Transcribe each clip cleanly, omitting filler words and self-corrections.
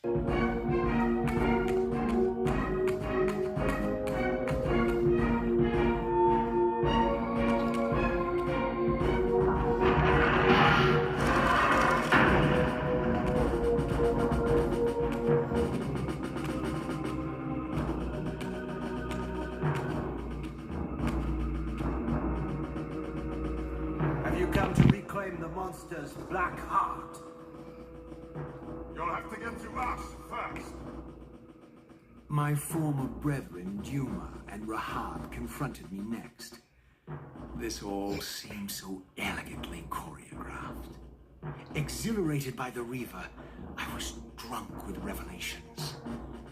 Come to reclaim the monster's black heart. You'll have to get to us first. My former brethren, Duma and Rahab, confronted me next. This all seemed so elegantly choreographed. Exhilarated by the Reaver, I was drunk with revelations.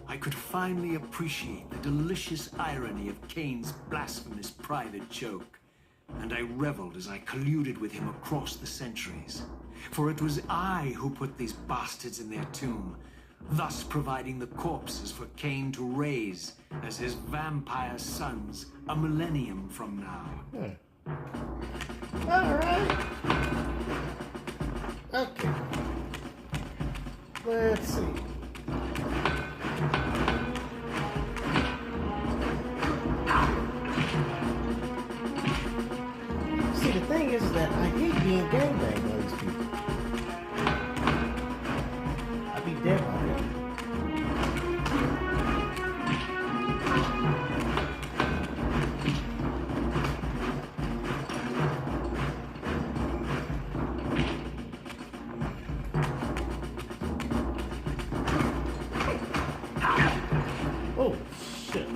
I could finally appreciate the delicious irony of Cain's blasphemous private joke. And I reveled as I colluded with him across the centuries. For it was I who put these bastards in their tomb, thus providing the corpses for Cain to raise as his vampire sons a millennium from now. Alright. Okay. Let's see. See, the thing is that I hate being gangbanged by these people. I'd be dead by now. Oh, shit.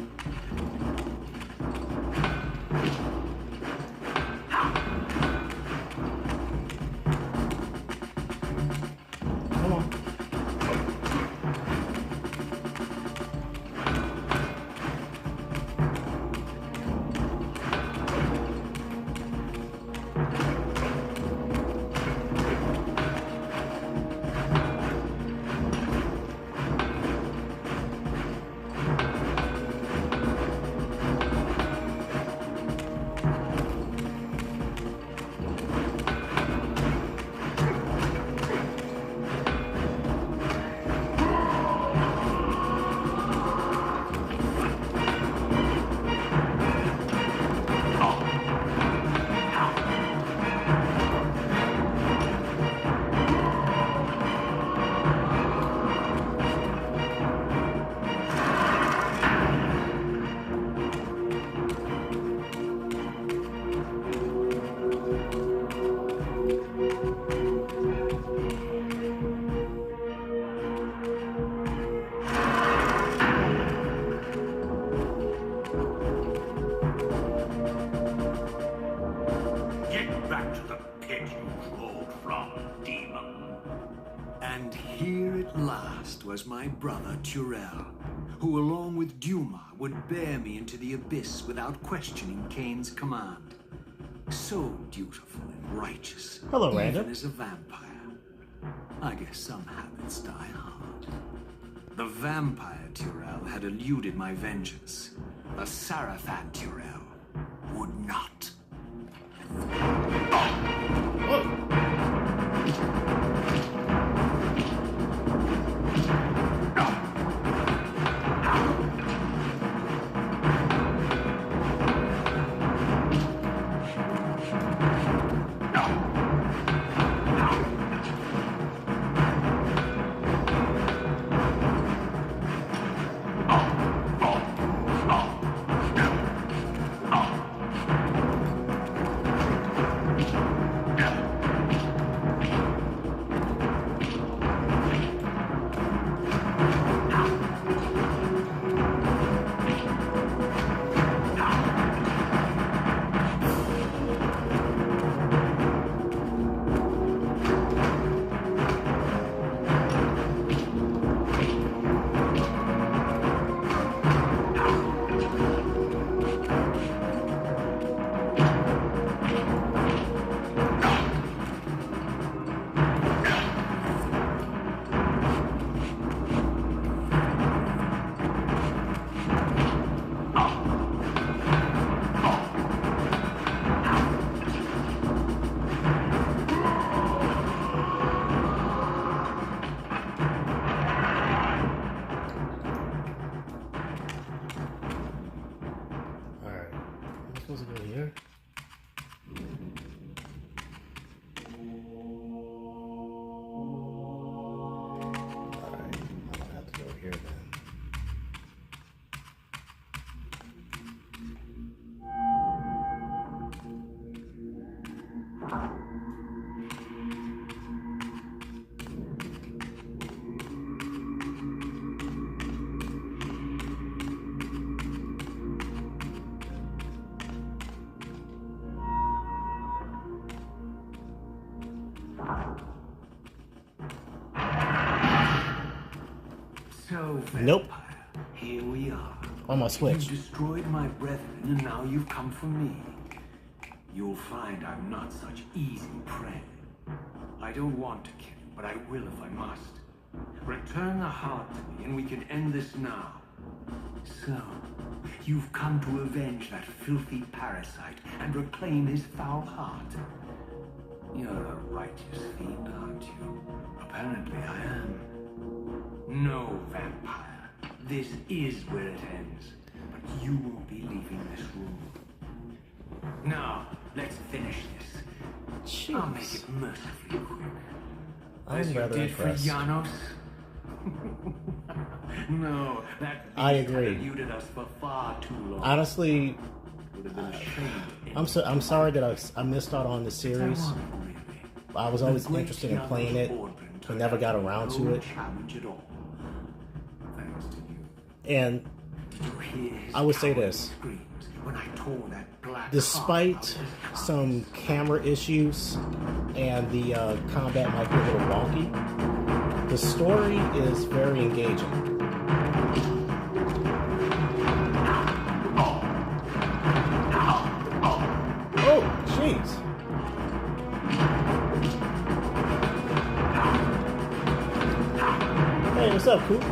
Come on. Back to the pit you crawled from, demon. And here at last was my brother Turel, who along with Duma would bear me into the abyss without questioning Cain's command. So dutiful and righteous, Hello, even Random. as a vampire. I guess some habits die hard. The vampire Turel had eluded my vengeance. The Sarafan Turel would not. supposed to go here? Alright, I'm gonna have to go here then. So, vampire, Nope. here we are. Almost switched. You destroyed my brethren, and now you've come for me. You'll find I'm not such easy prey. I don't want to kill you, but I will if I must. Return the heart to me, and we can end this now. So, you've come to avenge that filthy parasite and reclaim his foul heart. You're a righteous fiend, aren't you? Apparently I am. No, vampire. This is where it ends. But you won't be leaving this room. Now, let's finish this. I'll make Jeez. it mercifully quick. I'm As you rather did for impressed. Janos. No, that I beast had agree. eluded us for far too long. Honestly, Would have been a shame. I'm sorry that I missed out on the series. I was always interested in playing it, but never got around to it. Challenge at all. Thanks to you. And I would say this. Despite some camera issues and the combat might be a little wonky, the story is very engaging. Oh, jeez. Hey, what's up, Coop?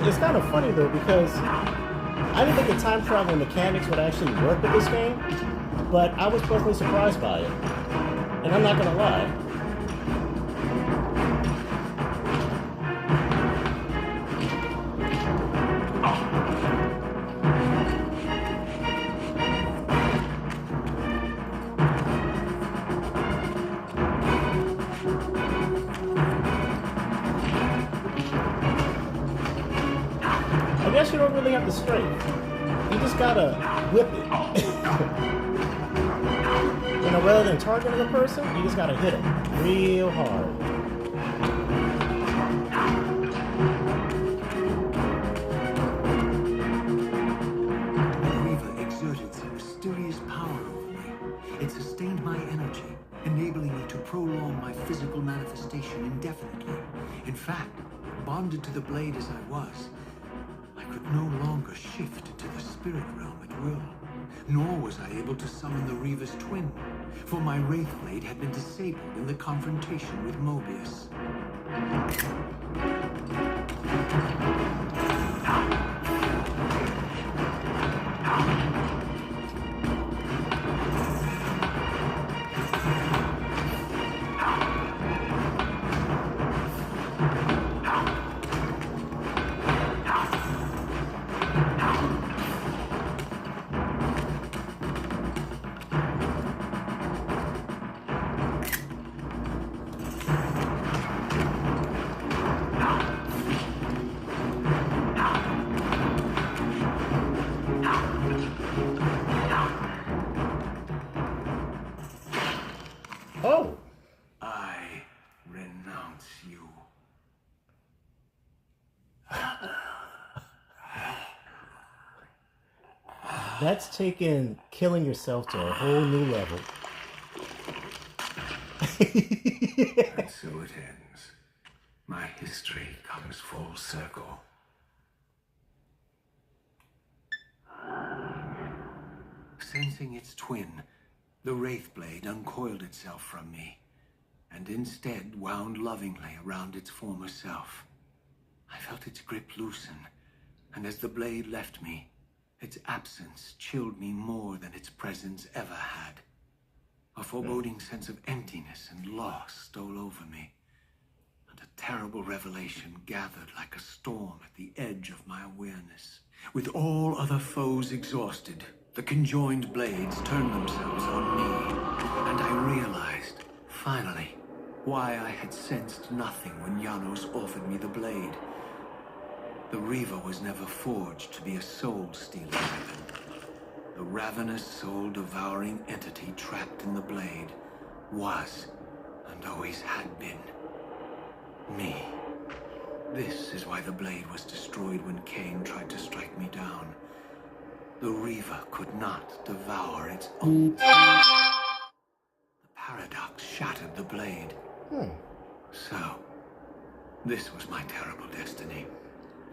It's kind of funny though, because I didn't think the time travel mechanics would actually work with this game, but I was pleasantly surprised by it. And I'm not gonna lie. I guess you don't really have to strafe. You just gotta whip it. You know, rather than targeting a person, you just gotta hit them real hard. Reaver exerted some mysterious power over me. It sustained my energy, enabling me to prolong my physical manifestation indefinitely. In fact, bonded to the blade as I was, I could no longer shift into the spirit realm at will. Nor was I able to summon the Reaver's twin, for my Wraith Blade had been disabled in the confrontation with Mobius. Oh! I renounce you. That's taken killing yourself to a whole new level. And so it ends. My history comes full circle. Sensing its twin, the Wraith Blade uncoiled itself from me, and instead wound lovingly around its former self. I felt its grip loosen, and as the blade left me, its absence chilled me more than its presence ever had. A foreboding sense of emptiness and loss stole over me. And a terrible revelation gathered like a storm at the edge of my awareness. With all other foes exhausted, the conjoined blades turned themselves on me, and I realized, finally, why I had sensed nothing when Janos offered me the blade. The Reaver was never forged to be a soul-stealing weapon. The ravenous, soul-devouring entity trapped in the blade was, and always had been, me. This is why the blade was destroyed when Cain tried to strike me down. The Reaver could not devour its own. The paradox shattered the blade. So, this was my terrible destiny.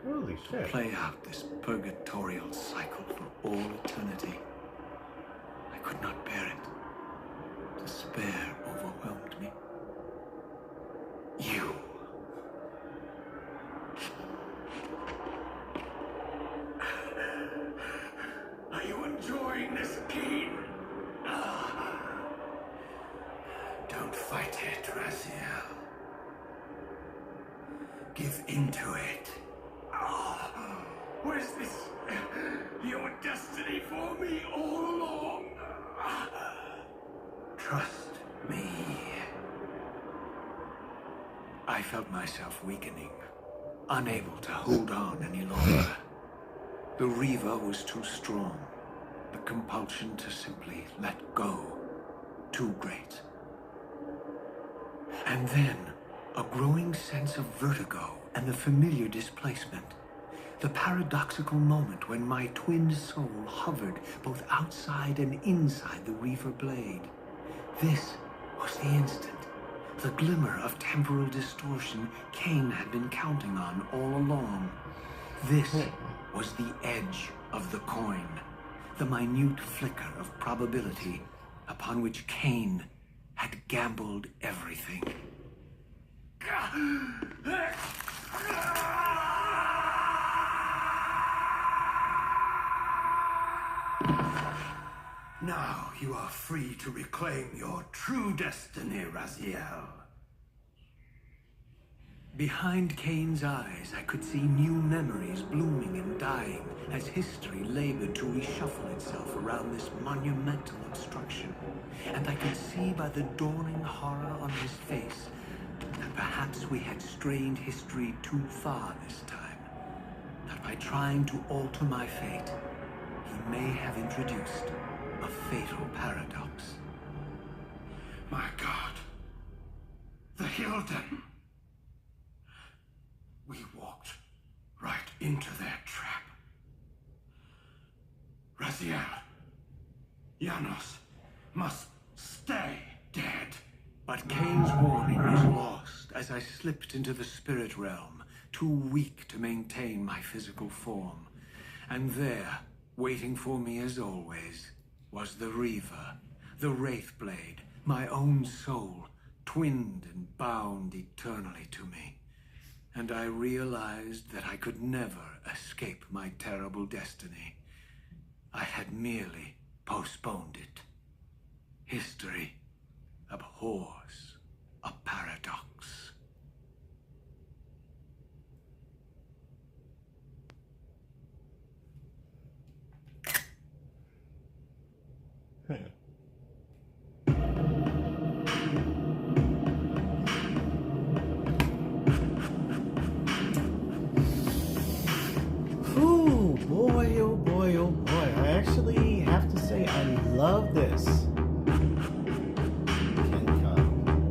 Holy shit. Play out this purgatorial cycle for all eternity. I could not bear it. Despair overwhelmed me. You. Are you enjoying this game? Don't fight it, Raziel. Give into it. Was this your destiny for me all along? Trust me. I felt myself weakening, unable to hold on any longer. The Reaver was too strong. The compulsion to simply let go, too great. And then, a growing sense of vertigo and the familiar displacement. The paradoxical moment when my twin soul hovered both outside and inside the Reaver blade. This was the instant, the glimmer of temporal distortion Cain had been counting on all along. This was the edge of the coin, the minute flicker of probability upon which Cain had gambled everything. Now you are free to reclaim your true destiny, Raziel. Behind Cain's eyes, I could see new memories blooming and dying as history labored to reshuffle itself around this monumental obstruction. And I could see by the dawning horror on his face that perhaps we had strained history too far this time. That by trying to alter my fate, he may have introduced a fatal paradox. My God, the Hilden. We walked right into their trap. Raziel, Janos must stay dead. But Cain's warning was lost as I slipped into the spirit realm, too weak to maintain my physical form. And there, waiting for me as always, was the Reaver, the Wraithblade, my own soul, twinned and bound eternally to me. And I realized that I could never escape my terrible destiny. I had merely postponed it. History abhors a paradox. Ooh, boy, oh boy, oh boy. I actually have to say I love this. Ken Come.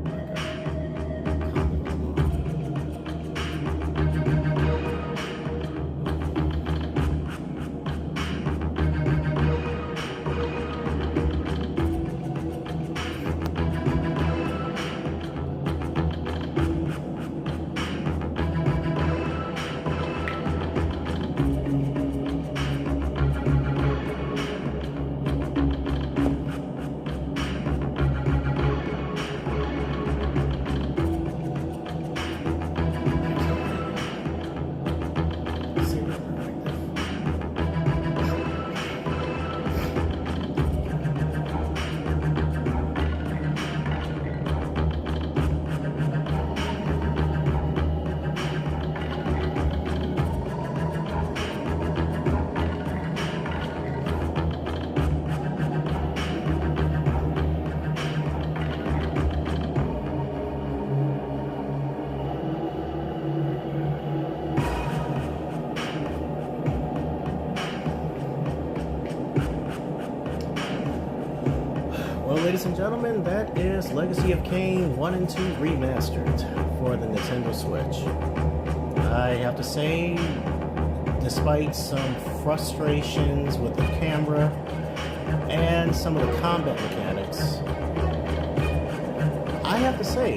gentlemen, that is Legacy of Kain 1 and 2 Remastered for the Nintendo Switch. I have to say, despite some frustrations with the camera and some of the combat mechanics, I have to say,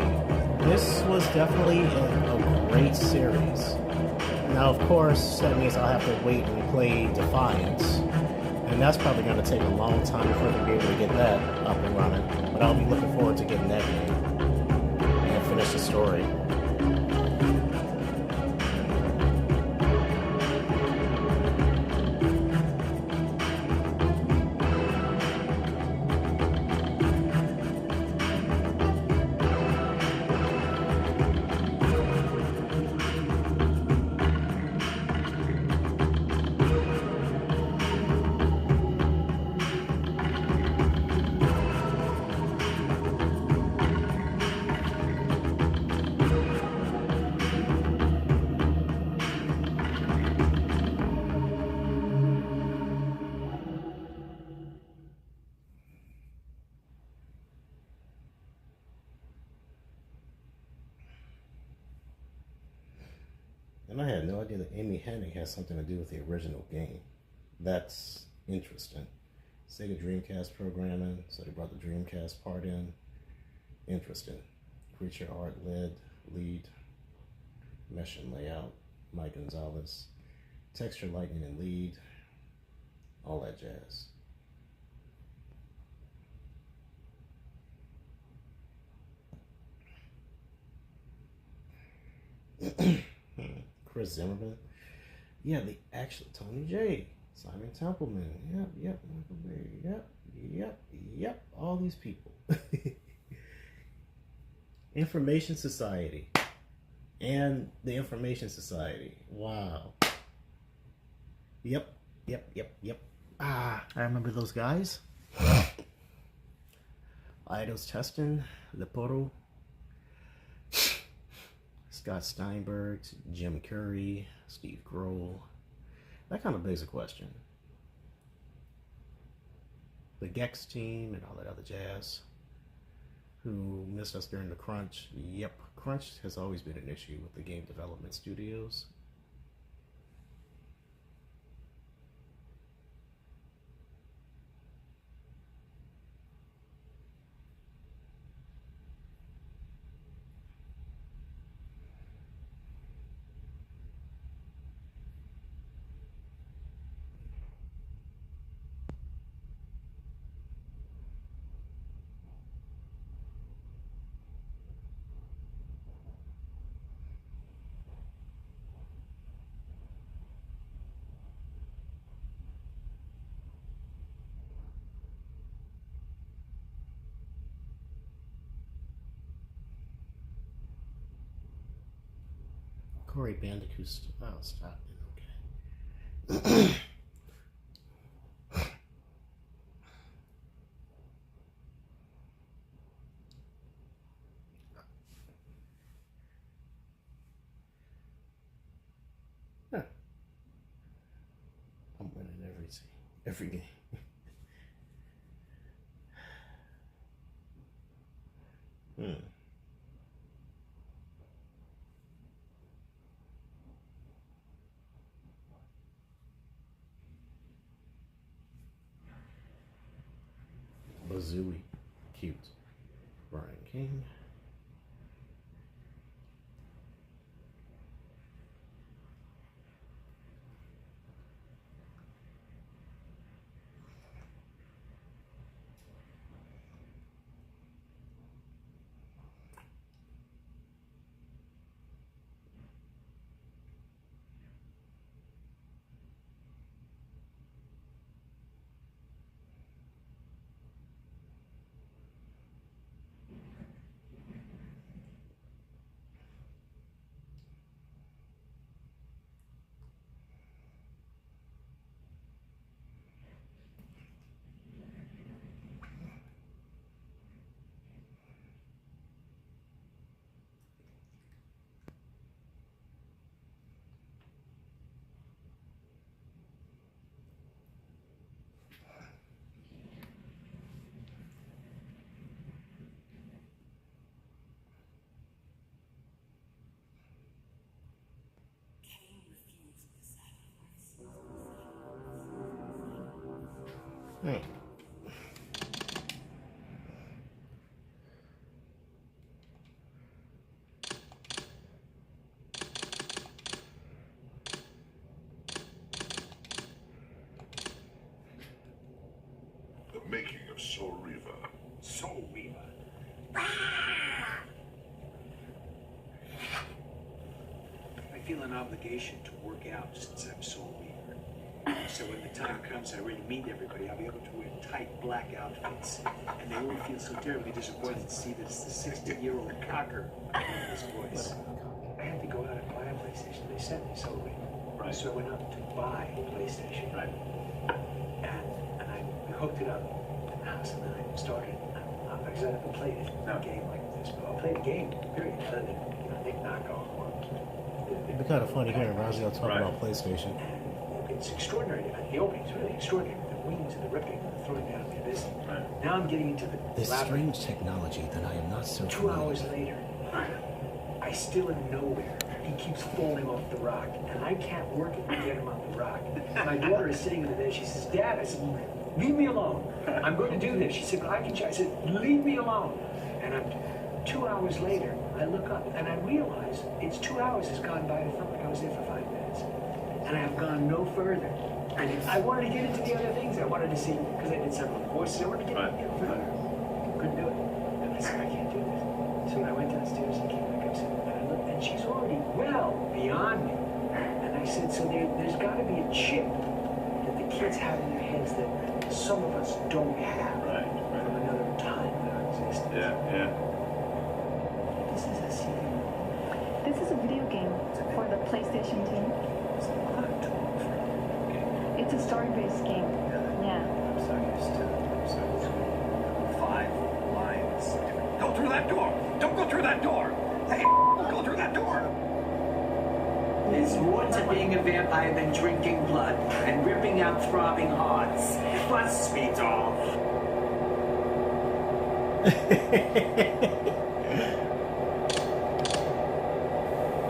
this was definitely a great series. Now, of course, that means I'll have to wait and play Defiance, and that's probably going to take a long time before we'll be able to get that up and running, but I'll be looking forward to getting that game and finish the story. And I had no idea that Amy Hennig has something to do with the original game. That's interesting. Sega Dreamcast programming, so they brought the Dreamcast part in. Interesting. Creature art lead, mesh and layout, Mike Gonzalez, texture lighting and lead, all that jazz. Chris Zimmerman. Yeah, the actual Tony J. Simon Templeman. Yep, Michael Bay. Yep. All these people. Information Society. And the Information Society. Wow. Yep. I remember those guys. Eidos Teston, Leporo, Scott Steinberg, Jim Curry, Steve Grohl. That kind of begs a question. The Gex team and all that other jazz who missed us during the crunch. Yep, crunch has always been an issue with the game development studios. Corey Bandicoot. Oh, stop it. Okay. Huh. I'm winning every game. Bazooey. Cute. Brian King. Hmm. The making of Soul Reaver. Soul Reaver. I feel an obligation to work out since I'm Soul Reaver. So when the time comes I really meet everybody, I'll be able to wear tight black outfits. And they won't feel so terribly disappointed to see that it's the 60-year-old cocker in his voice. I had to go out and buy a PlayStation. They sent me Soul Reaver. Right. So I went out to buy a PlayStation. Right. And I hooked it up in the house, and then I started. Because I haven't played a game like this, but I'll play the game, period. Other than, Nick Knockoff. It'd be kind of funny hearing Razio talk about PlayStation. It's extraordinary. The opening's really extraordinary. The wings and the ripping and the throwing down the abyss. Right. Now I'm getting into this strange technology that I am not so 2 hours later, I still am nowhere. He keeps falling off the rock, and I can't work it to get him on the rock. My daughter is sitting in the bed. She says, "Dad," I said, "leave me alone. I'm going to do this." She said, "But I can try." I said, "Leave me alone." And 2 hours later, I look up, and I realize it's 2 hours has gone by. I felt like I was there for 5 minutes. And I have gone no further. And I wanted to get into the other things. I wanted to see, because I did several voices, I wanted to get further. Couldn't do it. And I said, I can't do this. So when I went downstairs and came back upstairs, and I looked, and she's already well beyond me. And I said, so there's got to be a chip that the kids have in their heads that some of us don't have from another time in our existence. Yeah. This is a CD. This is a video game for the PlayStation 2. It's a story-based game. Yeah. I'm so used to 5 lines. Go through that door! Don't go through that door! Hey, go through that door! There's more to being a vampire than drinking blood and ripping out throbbing hearts. Trust me, doll. The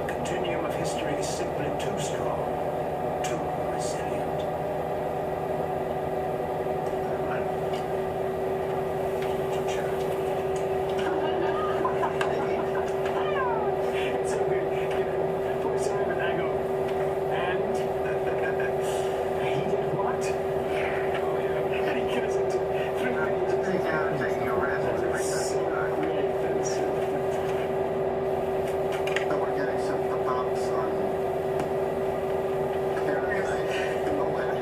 continuum of history is simply too strong, too resilient. It's so weird. Poor Simon, I go, and he did what? Oh, yeah. And he gives it 3 pages. Taking your rest every So we're getting some thoughts on Paradise in the West.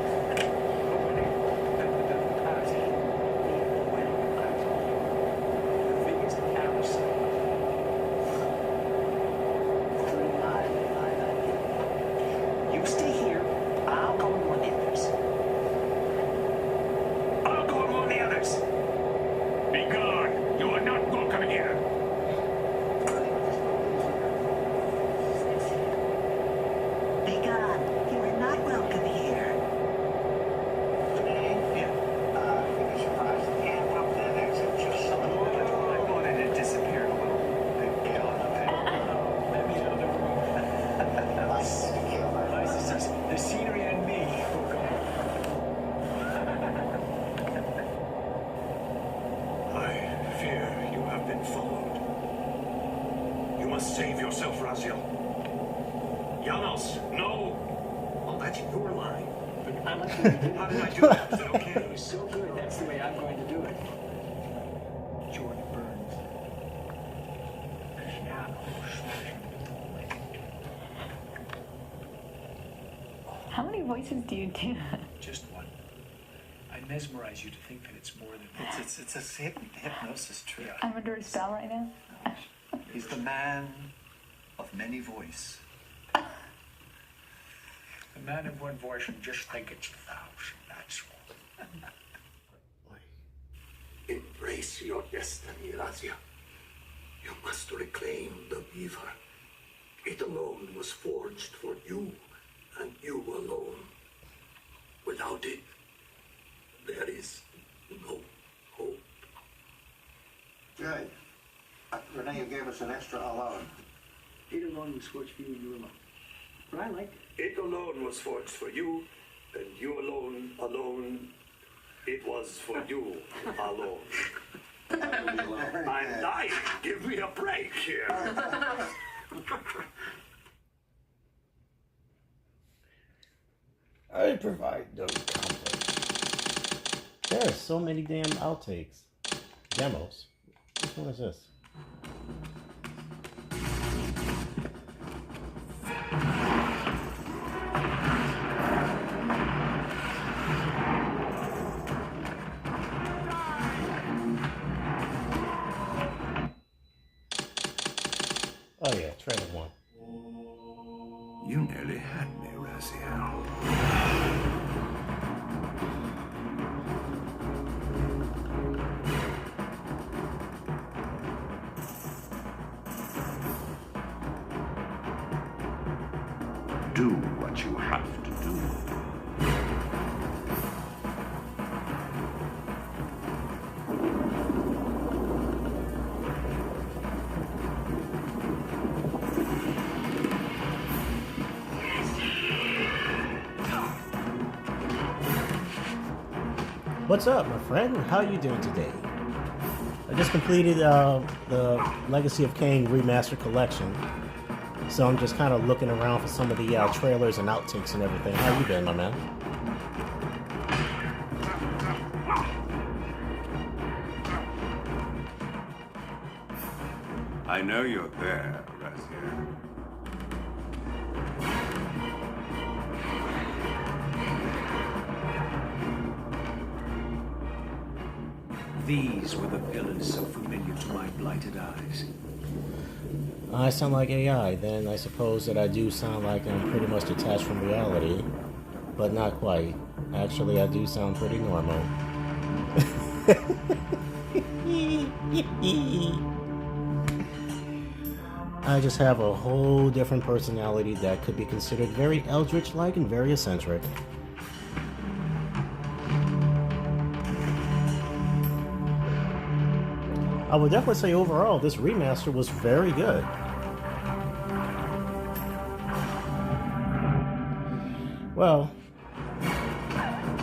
You stay here. I'll go and warn the others. I'll go and warn the others. Be gone. You are not welcome here. Be gone. You are not welcome here. I wanted it disappeared a little. Get on with it. Let me know the room. The scenery and me. I fear you have been followed. You must save yourself, Raziel. Janos, no! Oh, that's your line. But I like How did I do that? Is it okay? It was so good. That's the way I'm going to do it. Jordan Burns. How many voices do you do? Just one. I mesmerize you to think that it's more than It's a hypnosis trick. I'm under a spell right now. He's the man of many voice. a man of one voice and just think it's 1,000. That's all. Embrace your destiny, Razia. You must reclaim the Reaver. It alone was forged for you, and you alone. Without it, there is no hope. Good. Renee, you gave us an extra alone. It alone was forged for you and you alone. But I liked it. It alone was forged for you, and you alone. It was for you alone. I'm dying. Give me a break here. I provide no conflict. There are so many damn outtakes. Demos. Which one is this? Oh yeah, trailer 1. You nearly had me, Raziel. Do what you have to do. What's up, my friend? How are you doing today? I just completed the Legacy of Kain Remastered Collection, so I'm just kind of looking around for some of the trailers and outtakes and everything. How you been, my man? I know you're there, Raziel. These were the pillars so familiar to my blighted eyes. I sound like AI, then I suppose that I do sound like I'm pretty much detached from reality, but not quite. Actually, I do sound pretty normal. I just have a whole different personality that could be considered very Eldritch-like and very eccentric. I would definitely say overall, this remaster was very good. Well,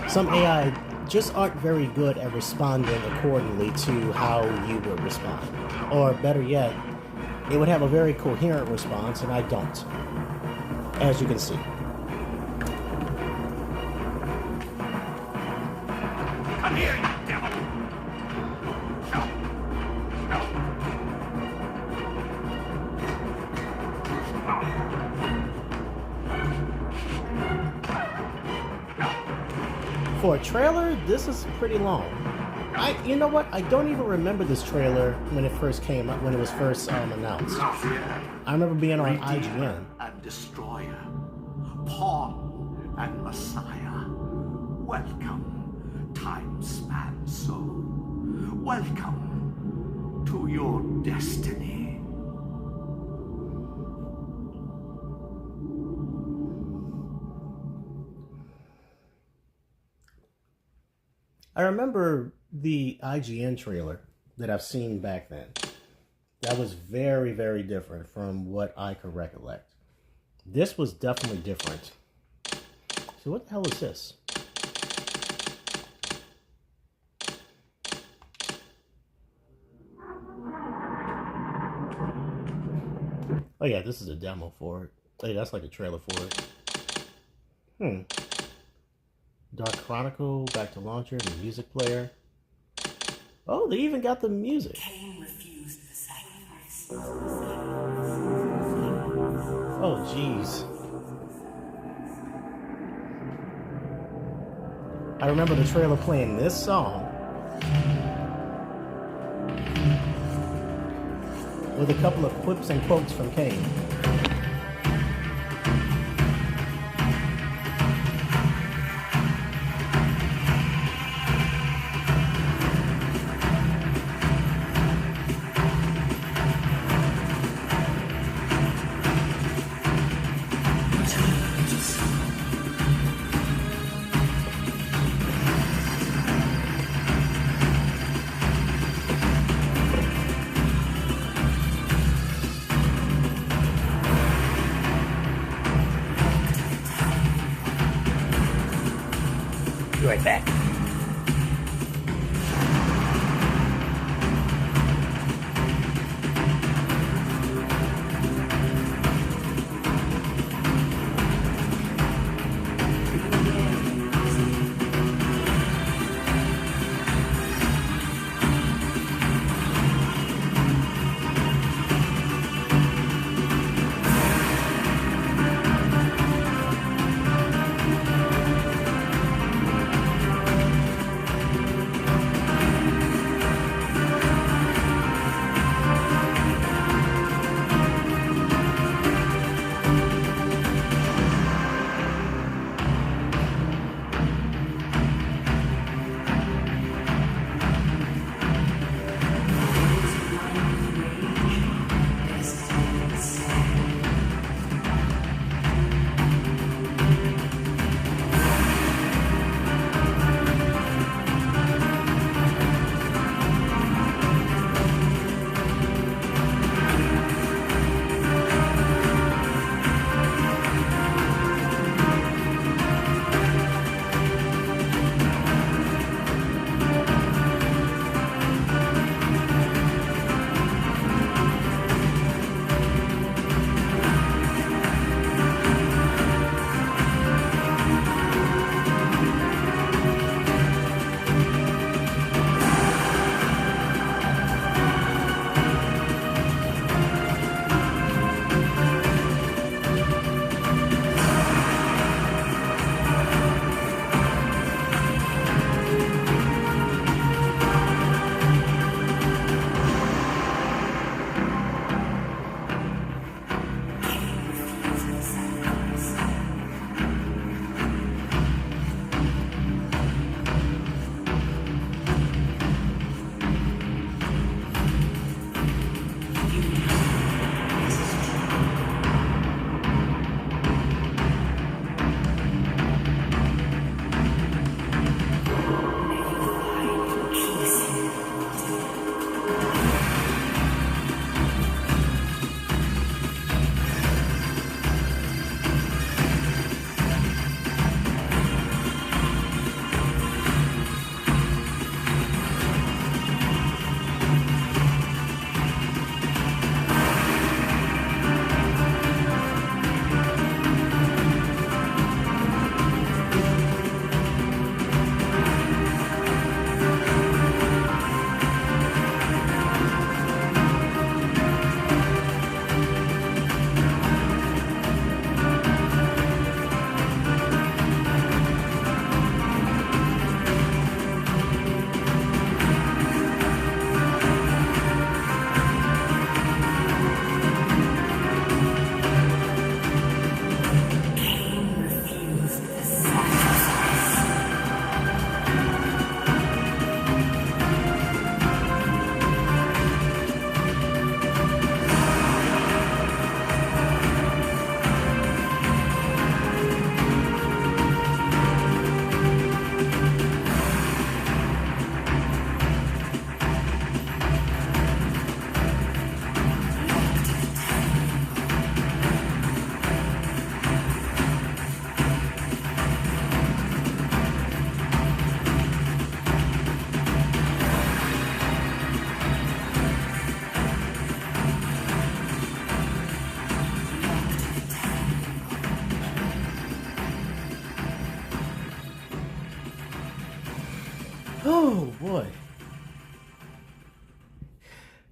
some AI just aren't very good at responding accordingly to how you would respond. Or better yet, it would have a very coherent response, and I don't, as you can see. Come here, you devil! For a trailer, this is pretty long. You know what? I don't even remember this trailer when it first came out, when it was first announced. I remember being on IGN. And destroyer, pawn and messiah. Welcome, time-span soul. Welcome to your destiny. I remember the IGN trailer that I've seen back then. That was very, very different from what I could recollect. This was definitely different. So what the hell is this? Oh yeah, this is a demo for it. Hey, that's like a trailer for it. Dark Chronicle, back to launcher, the music player. Oh, they even got the music. Cain refused the sacrifice. Oh, jeez. I remember the trailer playing this song with a couple of quips and quotes from Kain.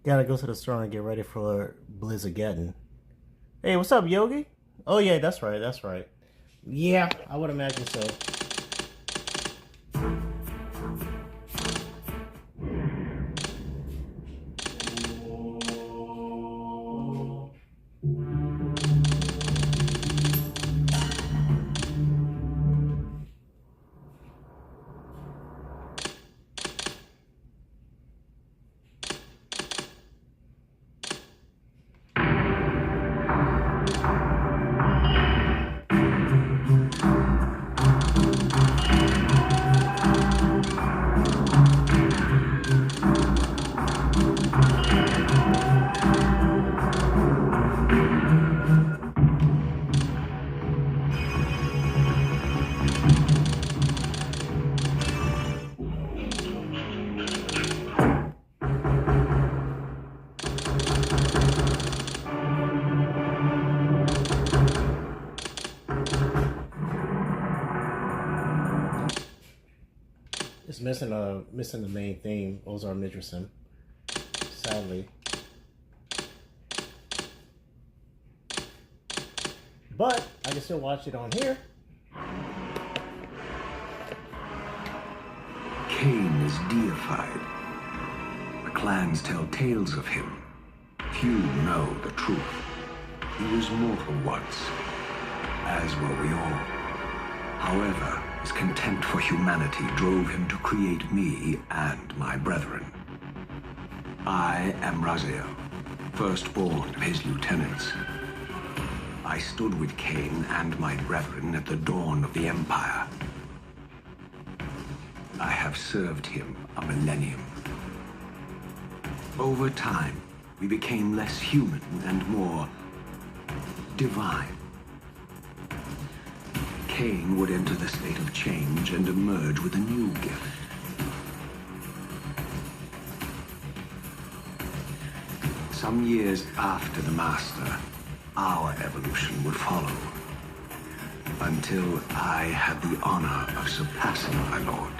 Gotta go to the store and get ready for Blizzardageddon. Hey, what's up, Yogi? Oh yeah, that's right, that's right. Yeah, I would imagine so. It's missing the main theme, Ozar Midrasim, sadly. But I can still watch it on here. Cain is deified. The clans tell tales of him. Few know the truth. He was mortal once, as were we all. However, his contempt for humanity drove him to create me and my brethren. I am Raziel, firstborn of his lieutenants. I stood with Cain and my brethren at the dawn of the Empire. I have served him a millennium. Over time, we became less human and more divine. Cain would enter the state of change and emerge with a new gift. Some years after the Master, our evolution would follow. Until I had the honor of surpassing my lord.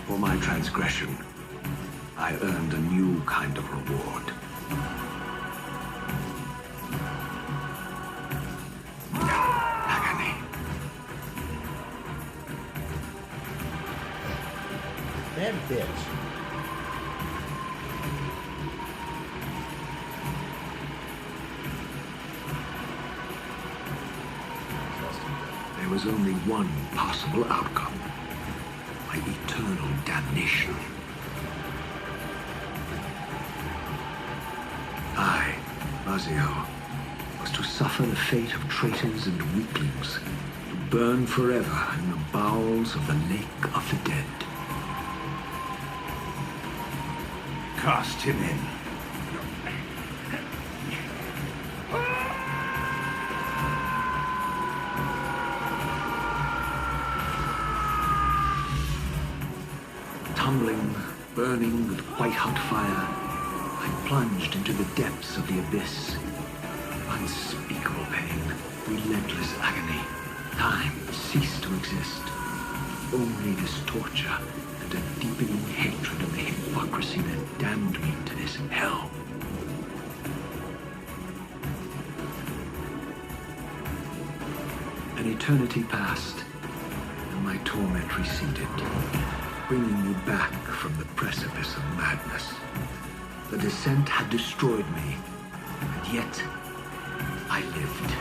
For my transgression, I earned a new kind of reward. Agony. That bitch. There was only one possible outcome. My eternal damnation. I, Raziel, was to suffer the fate of traitors and weaklings, to burn forever in the bowels of the lake of the dead. Cast him in. Tumbling, burning with white-hot fire, I plunged into the depths of the abyss. Unspeakable pain, relentless agony. Time ceased to exist. Only this torture and a deepening hatred of the hypocrisy that damned me to this hell. An eternity passed, and my torment receded, bringing me back from the precipice of madness. The descent had destroyed me, and yet I lived.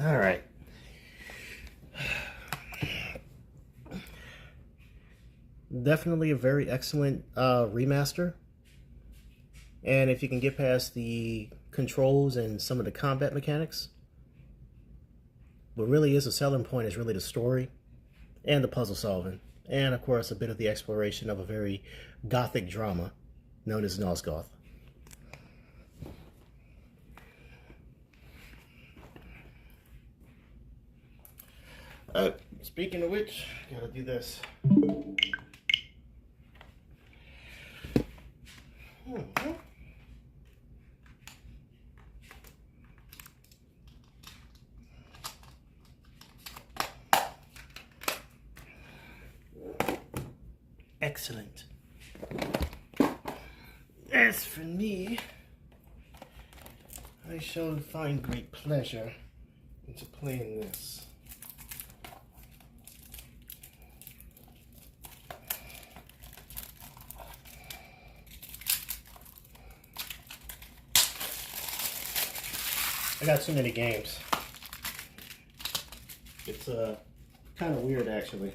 All right. Definitely a very excellent remaster. And if you can get past the controls and some of the combat mechanics, what really is a selling point is really the story and the puzzle solving. And of course, a bit of the exploration of a very gothic drama known as Nosgoth. Speaking of which, gotta do this. Excellent. As for me, I shall find great pleasure into playing this. I got too many games. It's kind of weird, actually.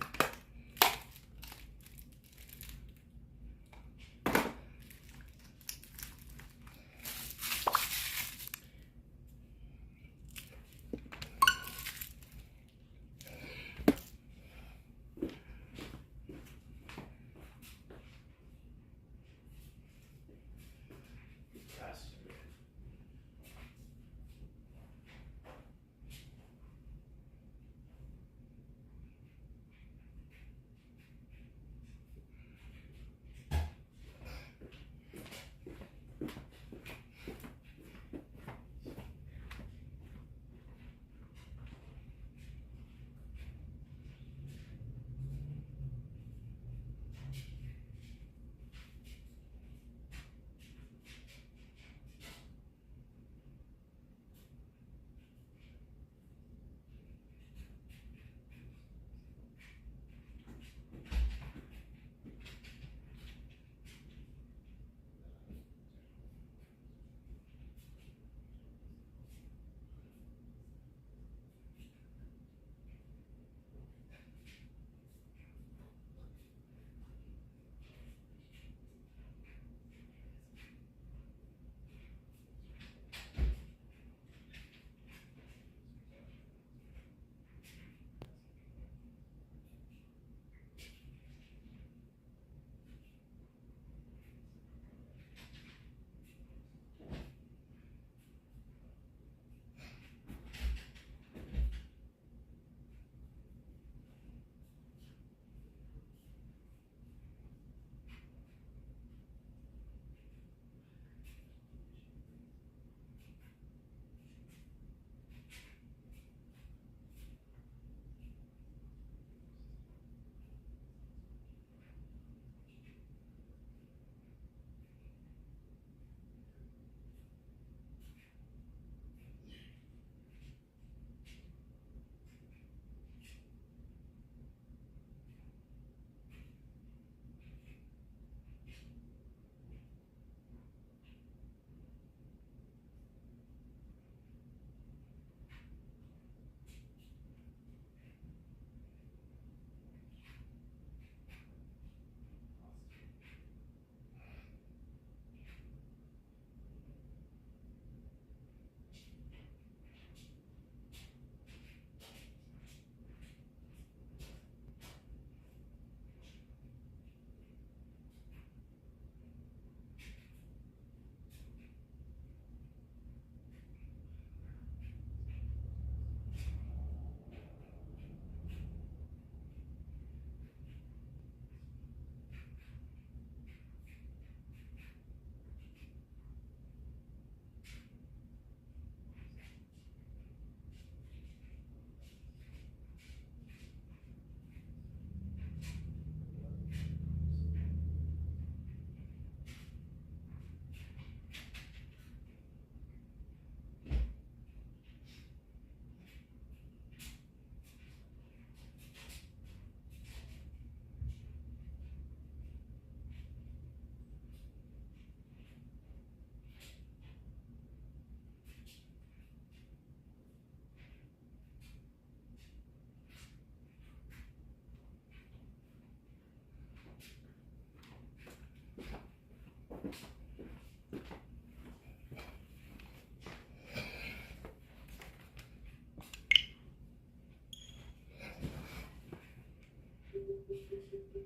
In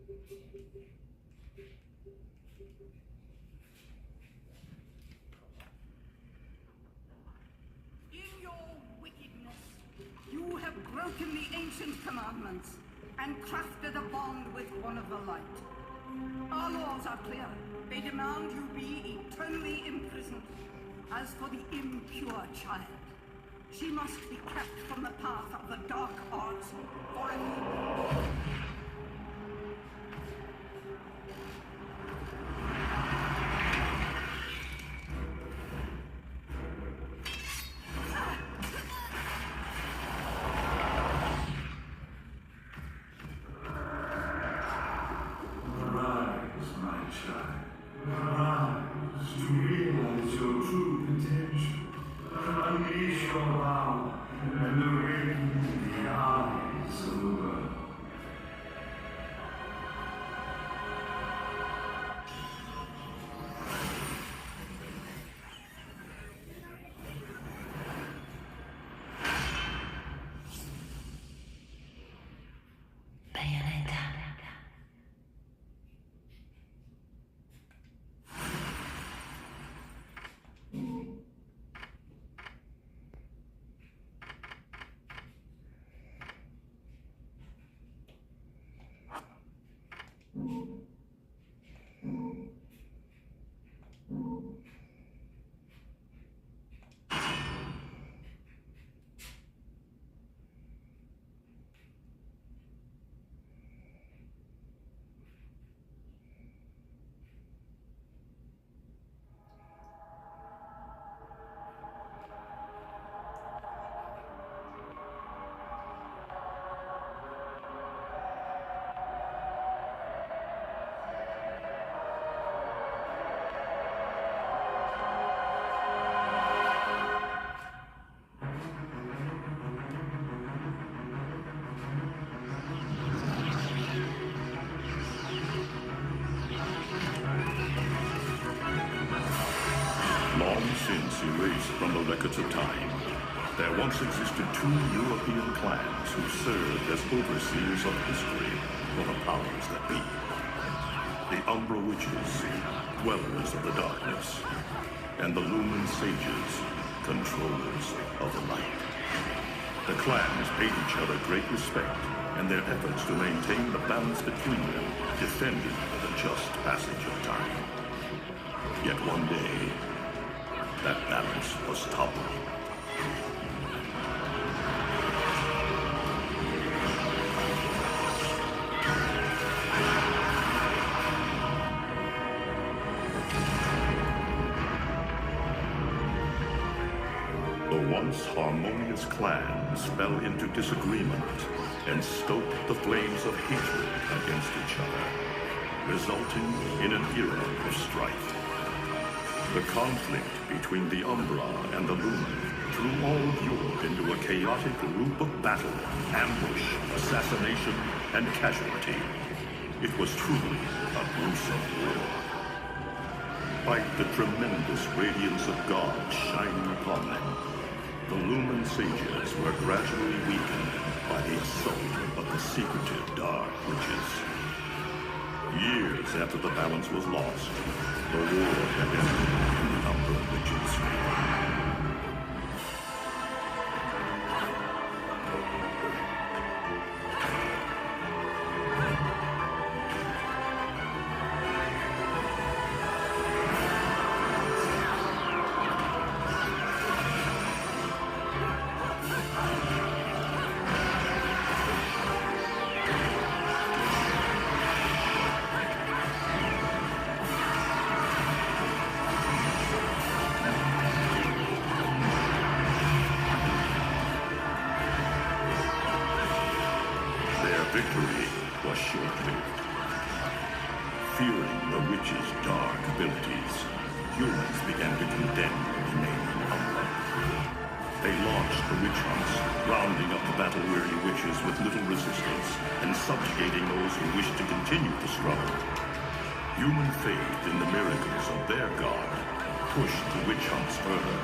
your wickedness, you have broken the ancient commandments and crafted a bond with one of the light. Our laws are clear. They demand you be eternally imprisoned. As for the impure child, she must be kept from the path of the dark arts forever. Since erased from the records of time, there once existed two European clans who served as overseers of history for the powers that be. The Umbra Witches, dwellers of the darkness, and the Lumen Sages, controllers of the light. The clans paid each other great respect, and their efforts to maintain the balance between them defended the just passage of time. Yet one day, that balance was toppled. The once harmonious clans fell into disagreement and stoked the flames of hatred against each other, resulting in an era of strife. The conflict between the Umbra and the Lumen threw all of Europe into a chaotic loop of battle, ambush, assassination, and casualty. It was truly a gruesome war. Despite the tremendous radiance of God shining upon them, the Lumen Sages were gradually weakened by the assault of the secretive Dark Witches. Years after the balance was lost, the war had ended in the Umbra Witches' favor. Victory was short-lived. Fearing the witches' dark abilities, humans began to condemn the remaining Umbra. They launched the witch hunts, rounding up the battle-weary witches with little resistance and subjugating those who wished to continue the struggle. Human faith in the miracles of their god pushed the witch hunts further,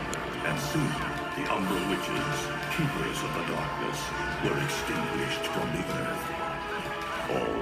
and soon the Umbra witches, keepers of the darkness, were extinguished from the earth. All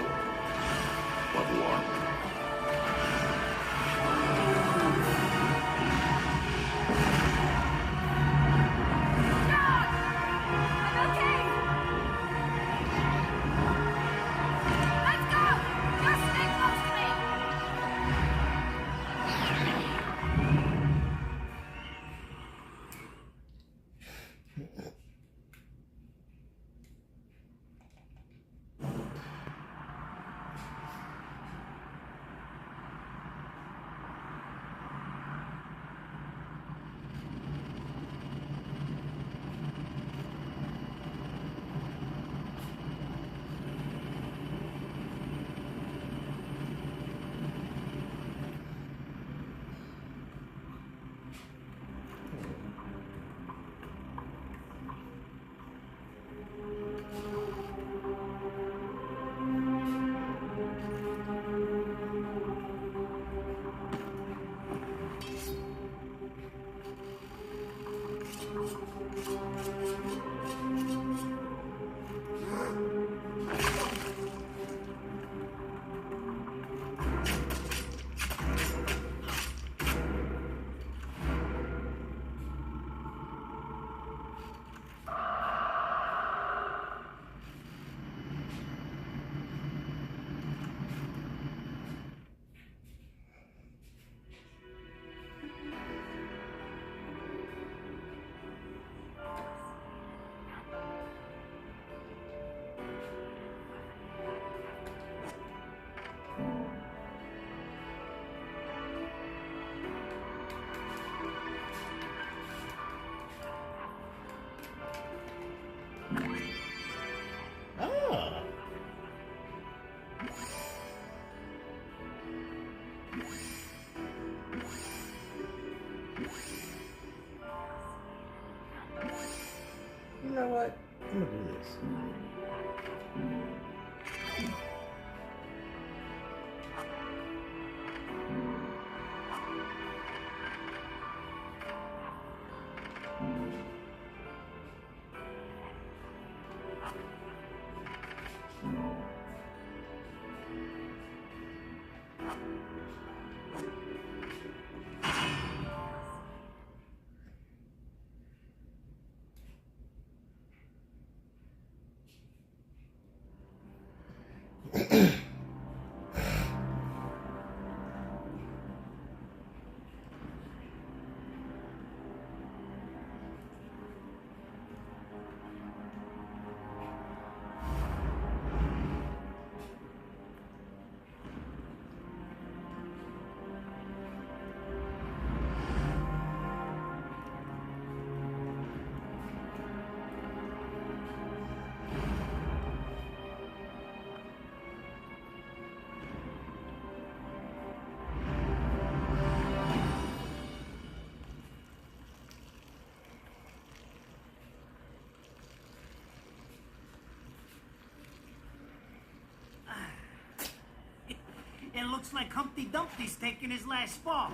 It looks like Humpty Dumpty's taking his last fall.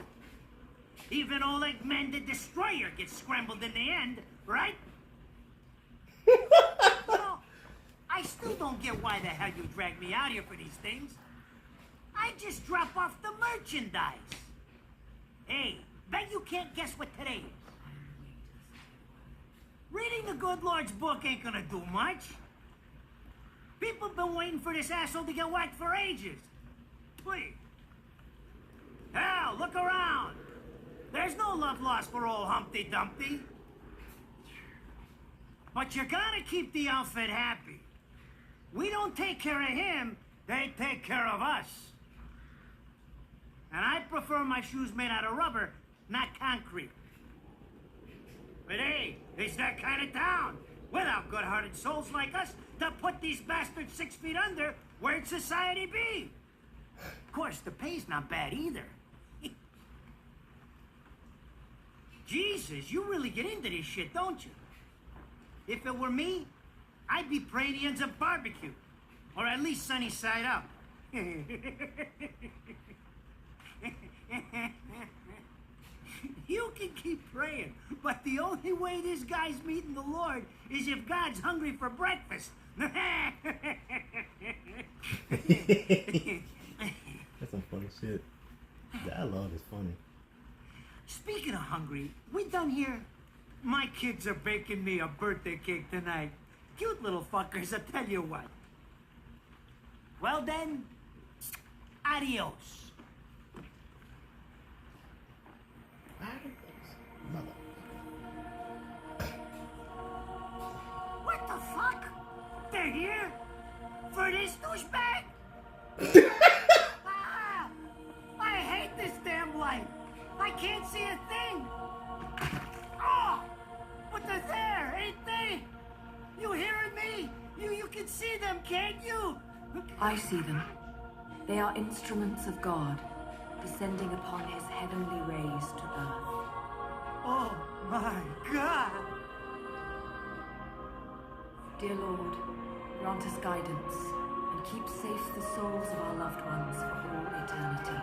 Even old Eggman the Destroyer gets scrambled in the end, right? Well, I still don't get why the hell you drag me out here for these things. I just drop off the merchandise. Hey, bet you can't guess what today is. Reading the good Lord's book ain't gonna do much. People have been waiting for this asshole to get whacked for ages. Please. Hell, look around. There's no love lost for old Humpty Dumpty. But you gotta keep the outfit happy. We don't take care of him, they take care of us. And I prefer my shoes made out of rubber, not concrete. But hey, it's that kind of town, without good-hearted souls like us, to put these bastards 6 feet under, where'd society be? Of course, the pay's not bad either. Jesus, you really get into this shit, don't you? If it were me, I'd be praying he ends up barbecue. Or at least sunny side up. You can keep praying, but the only way this guy's meeting the Lord is if God's hungry for breakfast. That's some funny shit. Dialogue is funny. Speaking of hungry, we done here? My kids are baking me a birthday cake tonight. Cute little fuckers, I tell you what. Well then, adios. What the fuck? They're here? For this douchebag? I hate this damn light. I can't see a thing. Oh, but they're there, ain't they? You hearing me? You can see them, can't you? I see them. They are instruments of God, descending upon his heavenly rays to earth. Oh my God! Dear Lord, grant us guidance and keep safe the souls of our loved ones for all eternity.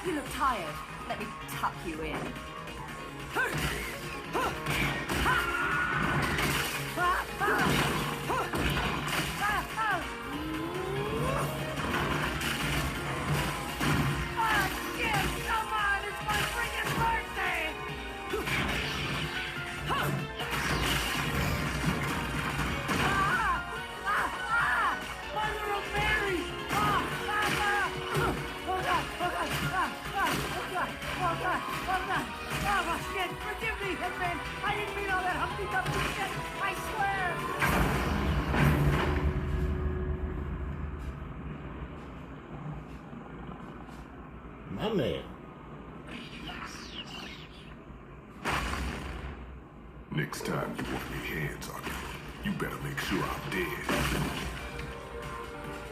You look tired. Let me tuck you in. Forgive me, Hitman! I didn't mean all that Humpty Dumpty shit! I swear! My man. Next time you want your hands on me, you better make sure I'm dead.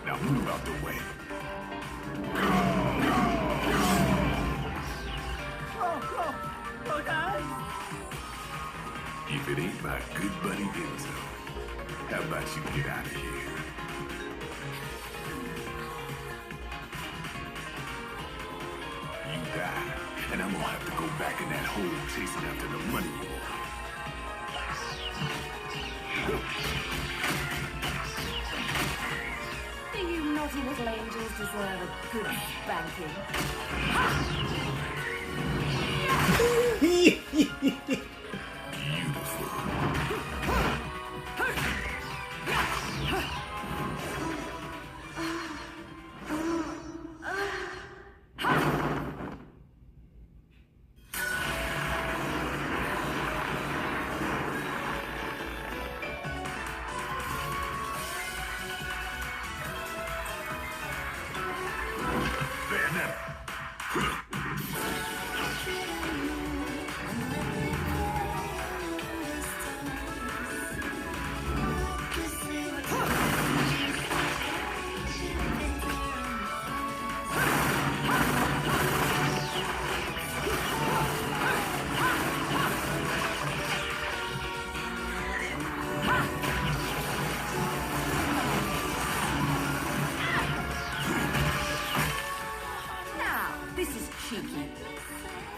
Now move out the way. Oh, guys! If it ain't my good buddy Enzo, how about you get out of here? You die, and I'm gonna have to go back in that hole chasing after the money you want. naughty little angels deserve a good spanking.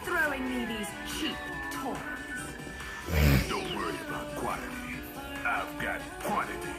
Throwing me these cheap toys. Don't worry about quantity. I've got quantity.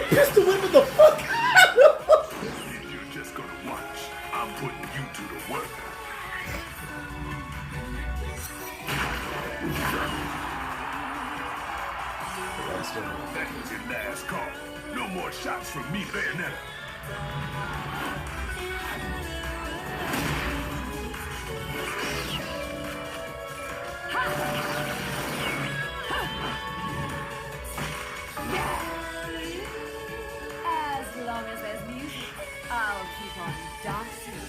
Pistol whipping the fuck out of him. You're just gonna watch. I'm putting you to the work. That was your last call. No more shots from me, Bayonetta. As long as there's music, I'll keep on dancing.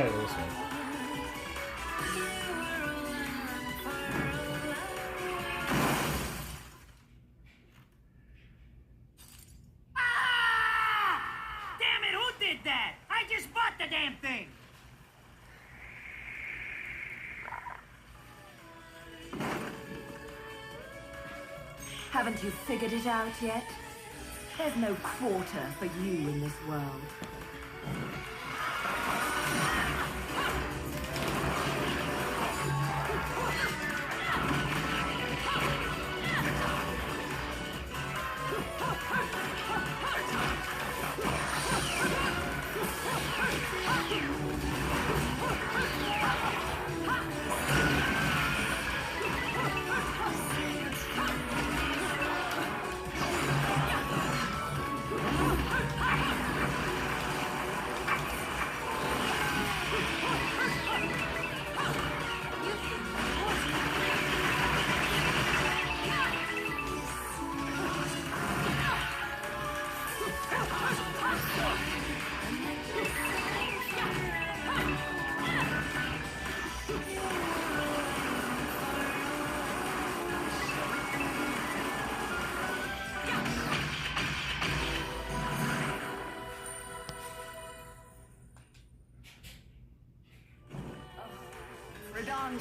gotta go this way. Damn it, who did that? I just bought the damn thing! Haven't you figured it out yet? There's no quarter for you in this world.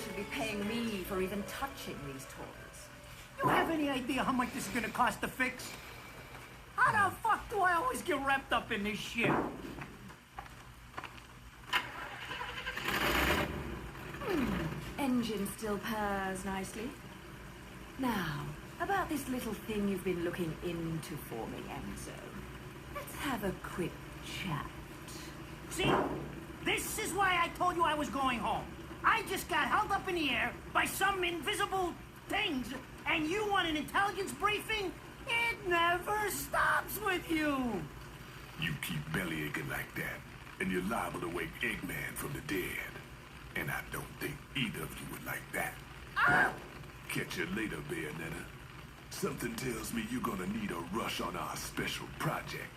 Should be paying me for even touching these toys. You have any idea how much this is gonna cost to fix? How the fuck do I always get wrapped up in this shit? Engine still purrs nicely. Now, about this little thing you've been looking into for me, Enzo. Let's have a quick chat. See? This is why I told you I was going home. I just got held up in the air by some invisible things, and you want an intelligence briefing? It never stops with you! You keep bellyaching like that, and you're liable to wake Eggman from the dead. And I don't think either of you would like that. Ah! Catch you later, Bayonetta. Something tells me you're gonna need a rush on our special project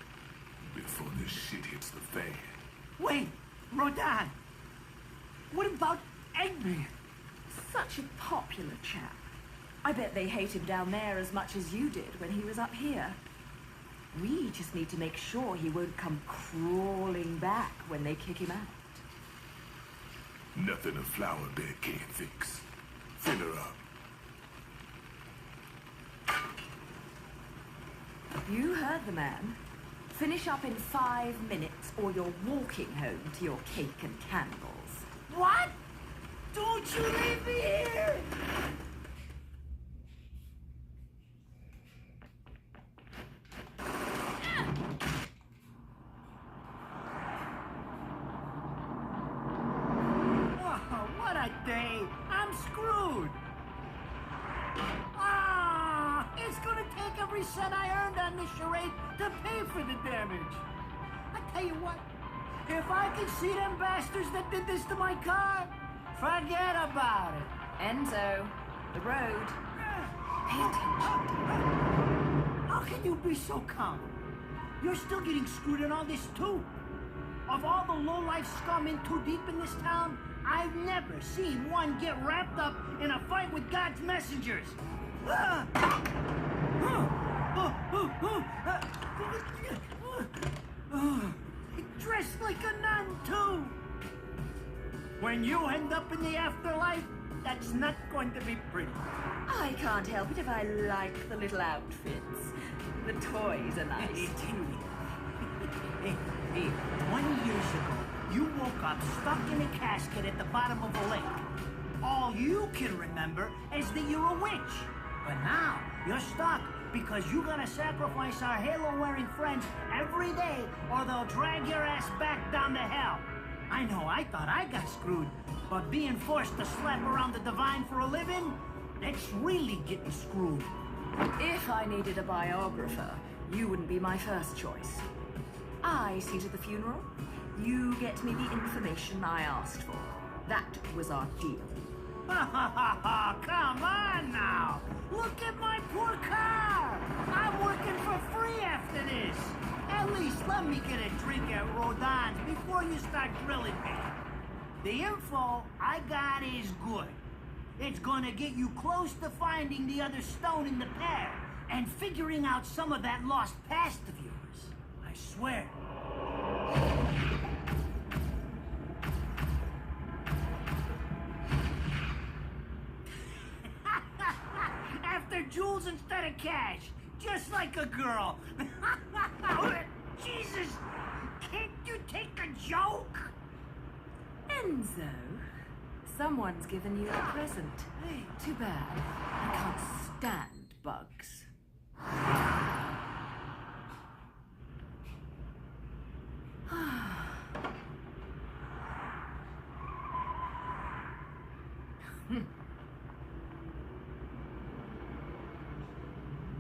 before this shit hits the fan. Wait, Rodan. What about Eggman? Such a popular chap. I bet they hate him down there as much as you did when he was up here. We just need to make sure he won't come crawling back when they kick him out. Nothing a flower bed can't fix. Fill her up. You heard the man. Finish up in 5 minutes or you're walking home to your cake and candles. What? Don't you leave me here! Oh, what a day! I'm screwed! Ah! It's gonna take every cent I earned on this charade to pay for the damage. I tell you what, if I could see them bastards that did this to my car, forget about it. Enzo, the road. Pay attention. How can you be so calm? You're still getting screwed in all this too. Of all the low-life scum in too deep in this town, I've never seen one get wrapped up in a fight with God's messengers. Dressed like a nun too. When you end up in the afterlife, that's not going to be pretty. I can't help it if I like the little outfits. The toys are nice too. Hey, 20 years ago, you woke up stuck in a casket at the bottom of a lake. All you can remember is that you're a witch. But now, you're stuck because you gotta sacrifice our halo-wearing friends every day or they'll drag your ass back down to hell. I know, I thought I got screwed, but being forced to slap around the divine for a living, that's really getting screwed. If I needed a biographer, you wouldn't be my first choice. I see to the funeral. You get me the information I asked for. That was our deal. Come on now! Look at my poor car! I'm working for free after this! At least let me get a drink at Rodon's before you start grilling me. The info I got is good. It's gonna get you close to finding the other stone in the pair and figuring out some of that lost past of yours. I swear. After jewels instead of cash, just like a girl. Jesus, can't you take a joke? Enzo, someone's given you a present. Hey, too bad. I can't stand bugs.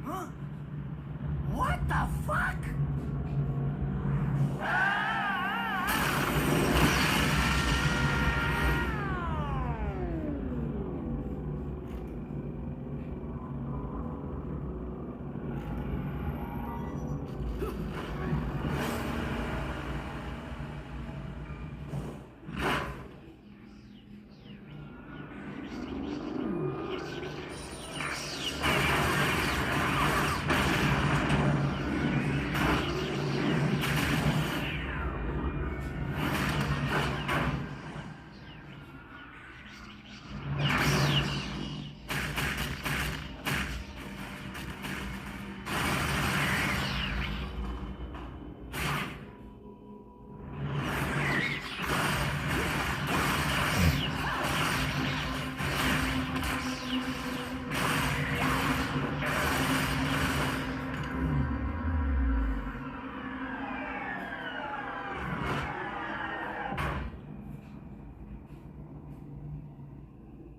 Huh? What the fuck?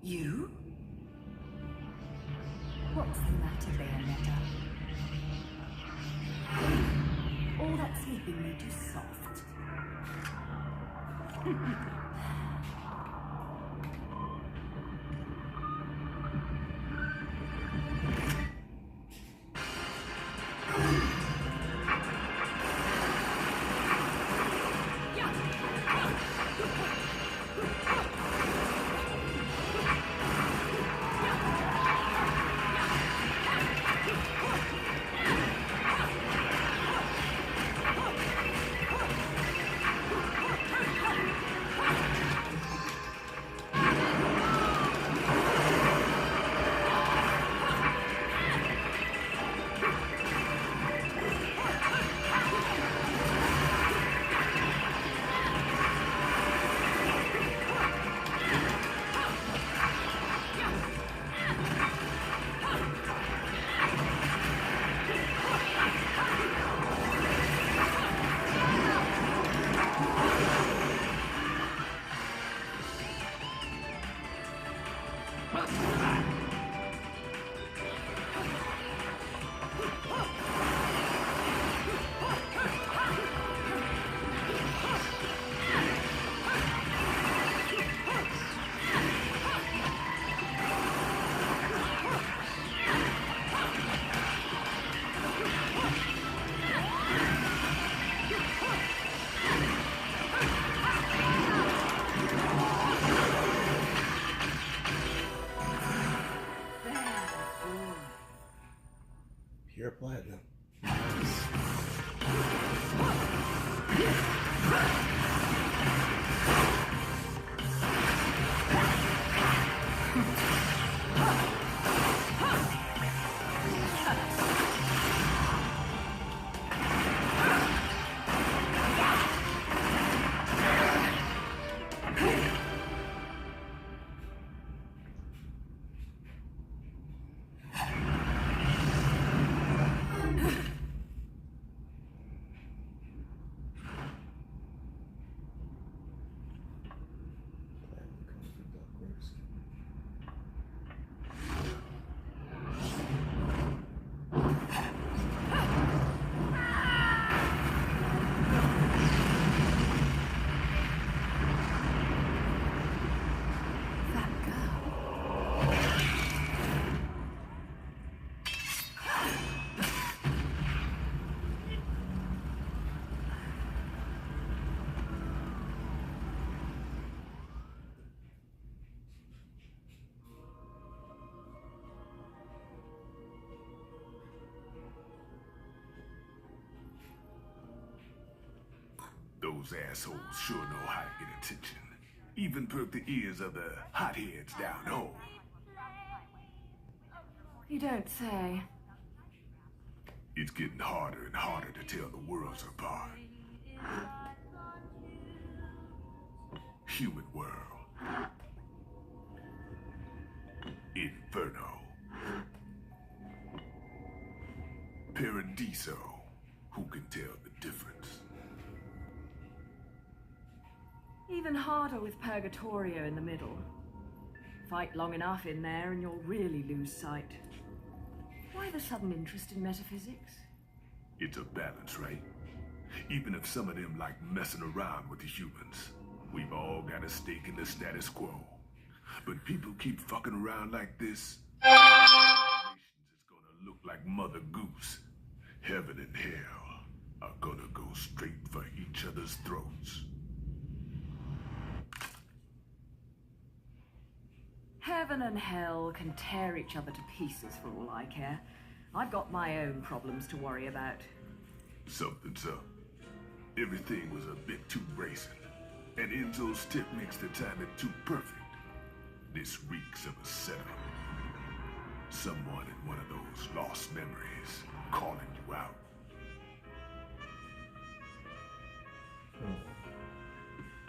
You? What's the matter, Bayonetta? All that sleeping made you soft. Pure platinum. Those assholes sure know how to get attention. Even perk the ears of the hotheads down home. You don't say. It's getting harder and harder to tell the worlds apart. Human world. Inferno. Paradiso. Who can tell the difference? Even harder with Purgatorio in the middle. Fight long enough in there and you'll really lose sight. Why the sudden interest in metaphysics? It's a balance, right? Even if some of them like messing around with the humans, we've all got a stake in the status quo. But people keep fucking around like this, nations is gonna look like Mother Goose. Heaven and hell are gonna go straight for each other's throats. Heaven and hell can tear each other to pieces for all I care. I've got my own problems to worry about. Something's up. Everything was a bit too bracing, and Enzo's tip makes the timing too perfect. This reeks of a setup. Someone in one of those lost memories calling you out.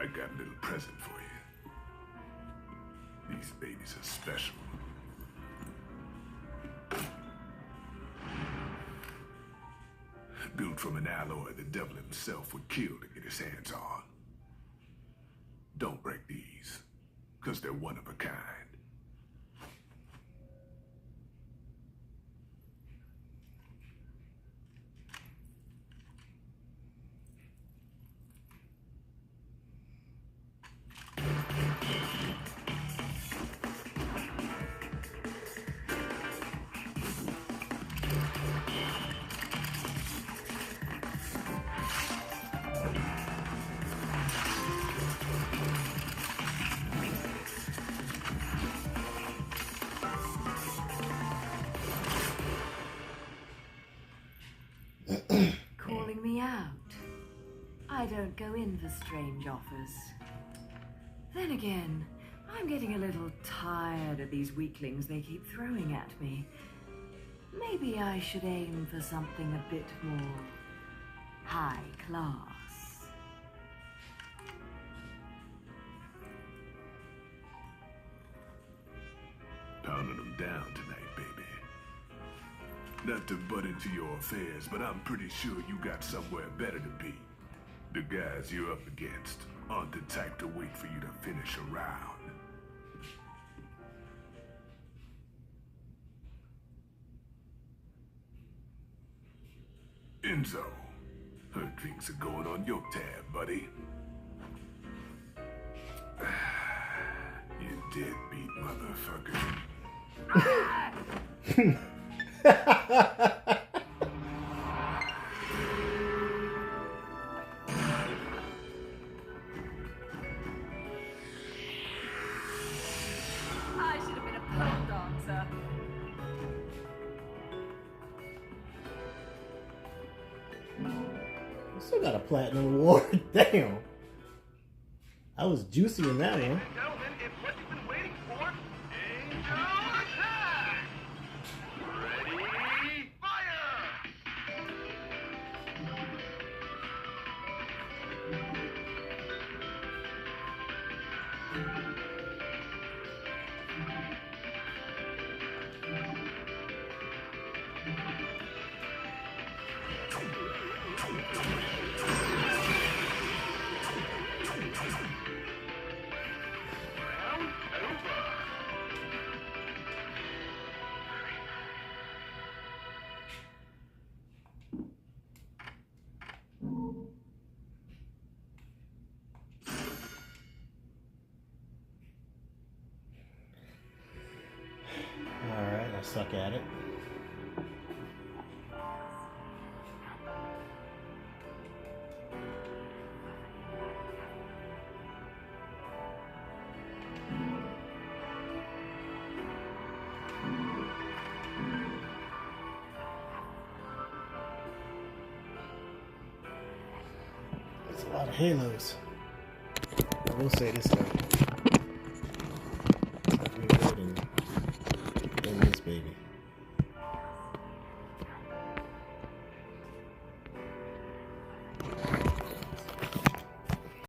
I got a little present for you. These babies are special. Built from an alloy the devil himself would kill to get his hands on. Don't break these, because they're one of a kind. Calling me out. I don't go in for strange offers. Then again, I'm getting a little tired of these weaklings they keep throwing at me. Maybe I should aim for something a bit more high class. Pounding them down tonight, baby. Not to butt into your affairs, but I'm pretty sure you got somewhere better to be. The guys you're up against aren't the type to wait for you to finish a round. Enzo, her drinks are going on your tab, buddy. You deadbeat motherfucker. I should have been a pole dancer. I still got a platinum award. Damn. I was juicy in that one. Gentlemen, it's what you've been waiting for. Angel attack! Ready, fire! Round over. Alright, I suck at it. It's a lot of halos. I will say this though. Definitely good in this baby.